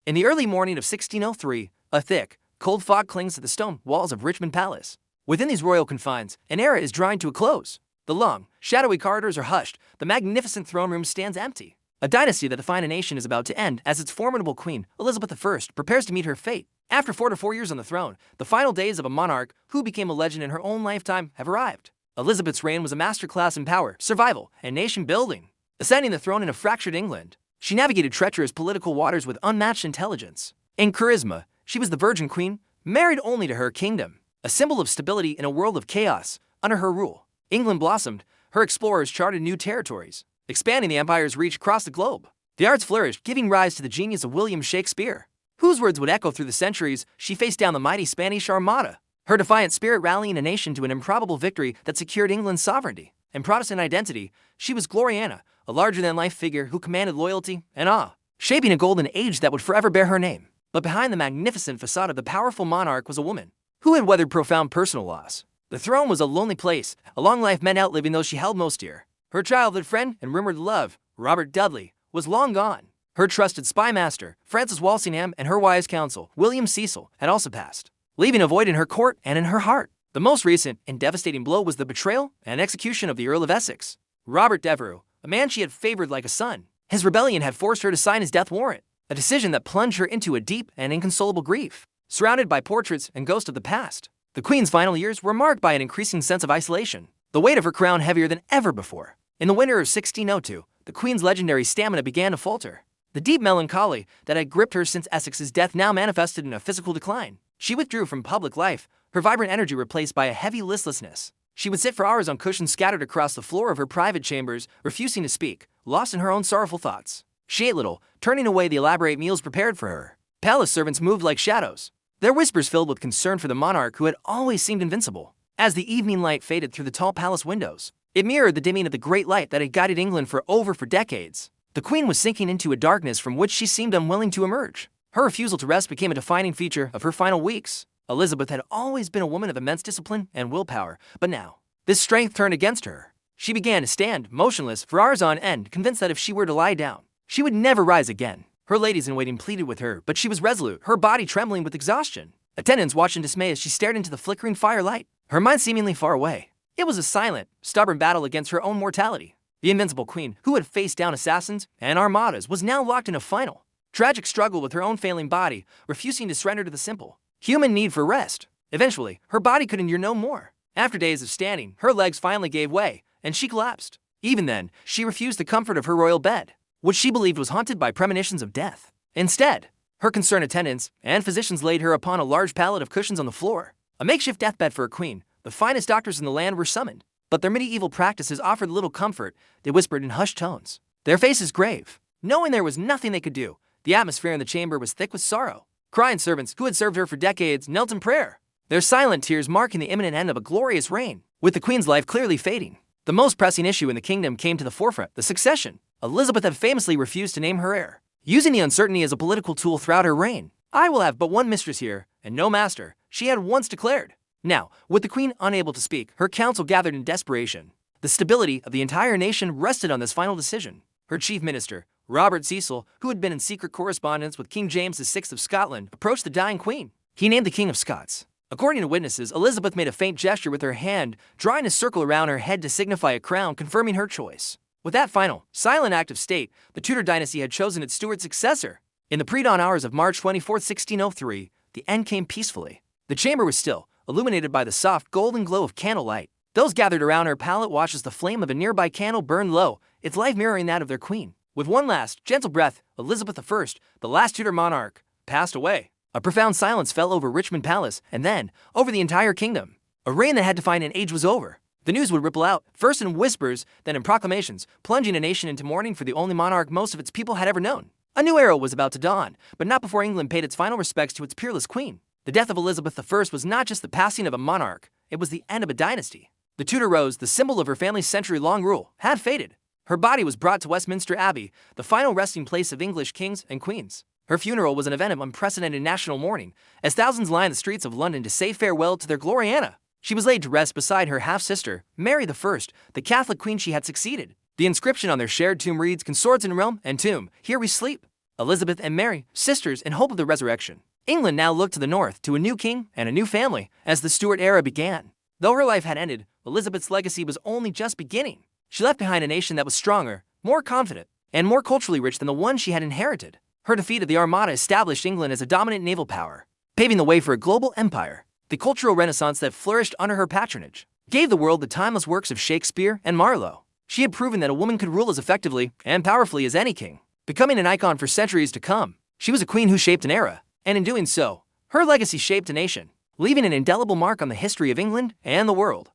In the early morning of 1603, a thick, cold fog clings to the stone walls of Richmond Palace. Within these royal confines, an era is drawing to a close. The long, shadowy corridors are hushed, the magnificent throne room stands empty. A dynasty that defined a nation is about to end as its formidable queen, Elizabeth I, prepares to meet her fate. After 4 years on the throne, the final days of a monarch who became a legend in her own lifetime have arrived. Elizabeth's reign was a masterclass in power, survival, and nation-building. Ascending the throne in a fractured England, she navigated treacherous political waters with unmatched intelligence. In charisma, she was the Virgin Queen, married only to her kingdom, a symbol of stability in a world of chaos. Under her rule, England blossomed, her explorers charted new territories, expanding the empire's reach across the globe. The arts flourished, giving rise to the genius of William Shakespeare, whose words would echo through the centuries. She faced down the mighty Spanish Armada, her defiant spirit rallying a nation to an improbable victory that secured England's sovereignty. In Protestant identity, she was Gloriana, a larger-than-life figure who commanded loyalty and awe, shaping a golden age that would forever bear her name. But behind the magnificent facade of the powerful monarch was a woman who had weathered profound personal loss. The throne was a lonely place, a long life meant outliving those she held most dear. Her childhood friend and rumored love, Robert Dudley, was long gone. Her trusted spy master, Francis Walsingham, and her wise counsel, William Cecil, had also passed, leaving a void in her court and in her heart. The most recent and devastating blow was the betrayal and execution of the Earl of Essex, Robert Devereux, a man she had favored like a son. His rebellion had forced her to sign his death warrant, a decision that plunged her into a deep and inconsolable grief. Surrounded by portraits and ghosts of the past, the Queen's final years were marked by an increasing sense of isolation, the weight of her crown heavier than ever before. In the winter of 1602, the Queen's legendary stamina began to falter. The deep melancholy that had gripped her since Essex's death now manifested in a physical decline. She withdrew from public life, her vibrant energy replaced by a heavy listlessness. She would sit for hours on cushions scattered across the floor of her private chambers, refusing to speak, lost in her own sorrowful thoughts. She ate little, turning away the elaborate meals prepared for her. Palace servants moved like shadows, their whispers filled with concern for the monarch who had always seemed invincible. As the evening light faded through the tall palace windows, it mirrored the dimming of the great light that had guided England for decades. The Queen was sinking into a darkness from which she seemed unwilling to emerge. Her refusal to rest became a defining feature of her final weeks. Elizabeth had always been a woman of immense discipline and willpower, but now, this strength turned against her. She began to stand, motionless, for hours on end, convinced that if she were to lie down, she would never rise again. Her ladies-in-waiting pleaded with her, but she was resolute, her body trembling with exhaustion. Attendants watched in dismay as she stared into the flickering firelight, her mind seemingly far away. It was a silent, stubborn battle against her own mortality. The invincible Queen, who had faced down assassins and armadas, was now locked in a final, tragic struggle with her own failing body, refusing to surrender to the simple human need for rest. Eventually, her body could endure no more. After days of standing, her legs finally gave way, and she collapsed. Even then, she refused the comfort of her royal bed, which she believed was haunted by premonitions of death. Instead, her concerned attendants and physicians laid her upon a large pallet of cushions on the floor, a makeshift deathbed for a queen. The finest doctors in the land were summoned, but their medieval practices offered little comfort. They whispered in hushed tones, their faces grave, knowing there was nothing they could do. The atmosphere in the chamber was thick with sorrow. Crying servants who had served her for decades knelt in prayer, their silent tears marking the imminent end of a glorious reign. With the Queen's life clearly fading, the most pressing issue in the kingdom came to the forefront: the succession. Elizabeth had famously refused to name her heir, using the uncertainty as a political tool throughout her reign. "I will have but one mistress here, and no master," she had once declared. Now, with the Queen unable to speak, her council gathered in desperation. The stability of the entire nation rested on this final decision. Her chief minister, Robert Cecil, who had been in secret correspondence with King James VI of Scotland, approached the dying Queen. He named the King of Scots. According to witnesses, Elizabeth made a faint gesture with her hand, drawing a circle around her head to signify a crown, confirming her choice. With that final, silent act of state, the Tudor dynasty had chosen its steward successor. In the pre-dawn hours of March 24, 1603, the end came peacefully. The chamber was still, illuminated by the soft golden glow of candlelight. Those gathered around her pallet watched as the flame of a nearby candle burned low, its life mirroring that of their queen. With one last, gentle breath, Elizabeth I, the last Tudor monarch, passed away. A profound silence fell over Richmond Palace, and then, over the entire kingdom. A reign that had defined an age was over. The news would ripple out, first in whispers, then in proclamations, plunging a nation into mourning for the only monarch most of its people had ever known. A new era was about to dawn, but not before England paid its final respects to its peerless queen. The death of Elizabeth I was not just the passing of a monarch, it was the end of a dynasty. The Tudor rose, the symbol of her family's century-long rule, had faded. Her body was brought to Westminster Abbey, the final resting place of English kings and queens. Her funeral was an event of unprecedented national mourning, as thousands lined the streets of London to say farewell to their Gloriana. She was laid to rest beside her half-sister, Mary I, the Catholic queen she had succeeded. The inscription on their shared tomb reads, "Consorts in realm and tomb, here we sleep." Elizabeth and Mary, sisters in hope of the resurrection. England now looked to the north, to a new king and a new family, as the Stuart era began. Though her life had ended, Elizabeth's legacy was only just beginning. She left behind a nation that was stronger, more confident, and more culturally rich than the one she had inherited. Her defeat of the Armada established England as a dominant naval power, paving the way for a global empire. The cultural renaissance that flourished under her patronage gave the world the timeless works of Shakespeare and Marlowe. She had proven that a woman could rule as effectively and powerfully as any king, becoming an icon for centuries to come. She was a queen who shaped an era, and in doing so, her legacy shaped a nation, leaving an indelible mark on the history of England and the world.